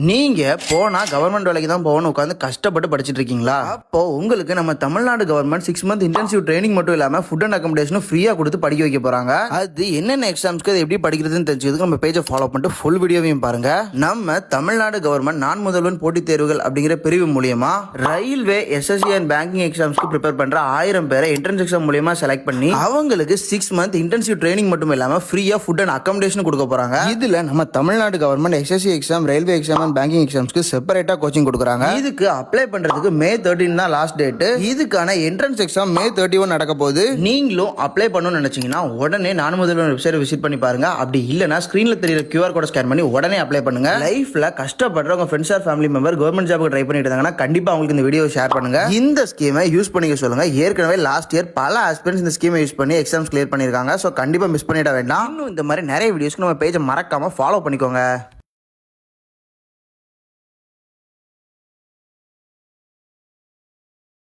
நீங்க போனா கவர்மெண்ட் வேலைக்கு தான் போகணும் உட்காந்து கஷ்டப்பட்டு படிச்சிட்டு இருக்கீங்களா? அப்போ உங்களுக்கு நம்ம Tamil Nadu government 6 month intensive training மட்டும் இல்லாம ஃபுட் அண்ட் அக்கமடேஷனும் ஃப்ரீயா கொடுத்து படிக்க வைக்க போறாங்க. அது என்னென்ன எக்ஸாம்ஸ்க்கு அது எப்படி படிக்கிறதுன்னு தெரிஞ்சதுக்கு நம்ம பேஜை ஃபாலோ பண்ணிட்டு ஃபுல் வீடியோவையும் பாருங்க. நம்ம தமிழ்நாடு கவர்மெண்ட் நான் முதல்வன் போட்டித் தேர்வுகள் அப்படிங்கிற பிரிவு மூலியமா ரயில்வே, எஸ்எஸ்சி அண்ட் பேங்கிங் எக்ஸாம்ஸ்க்கு ப்ரிப்பேர் பண்ற 1000 பேரை என்ட்ரன்ஸ் எக்ஸாம் மூலியமா செலக்ட் பண்ணி அவங்களுக்கு 6 மந்த் இன்டென்சிவ் ட்ரைனிங் மட்டும் இல்லாம ஃப்ரீயா ஃபுட் அண்ட் அக்கமடேஷன் கொடுக்க போறாங்க. இதுல நம்ம Tamil Nadu government SSC exam, railway exam and banking எக்ஸாம்ஸ்க்கு செப்பரேட்டா கோச்சிங் கொடுக்குறாங்க. இதுக்கு அப்ளை பண்றதுக்கு மே 13 தான் லாஸ்ட் டேட். இதுக்கான என்ட்ரன்ஸ் எக்ஸாம் மே 31 நடக்க போகுது. நீங்களும் அப்ளை பண்ணணும்னு நினைச்சீங்கன்னா உடனே நான் முதல்வன் வெப்சைட் விசிட் பண்ணி பாருங்க. அப்படி இல்லனா ஸ்கிரீன்ல தெரியற QR கோட் ஸ்கேன் பண்ணி உடனே அப்ளை பண்ணுங்க. லைஃப்ல கஷ்டப்படுற உங்க friends or family member government ஜாப்க்கு ட்ரை பண்ணிட்டு இருக்காங்கன்னா கண்டிப்பா அவங்களுக்கு இந்த வீடியோ ஷேர் பண்ணுங்க. இந்த ஸ்கீமை யூஸ் பண்ணிக்க சொல்லுங்க. ஏற்கனவே லாஸ்ட் இயர் பல ஆஸ்பிரண்ட்ஸ் இந்த ஸ்கீமை யூஸ் பண்ணி எக்ஸாம்ஸ் கிளியர் பண்ணிருக்காங்க. சோ கண்டிப்பா மிஸ் பண்ணிட வேண்டாம். இன்னும் இந்த மாதிரி நிறைய வீடியோஸ்க்கு நம்ம பேஜை மறக்காம ஃபாலோ பண்ணிக்கோங்க.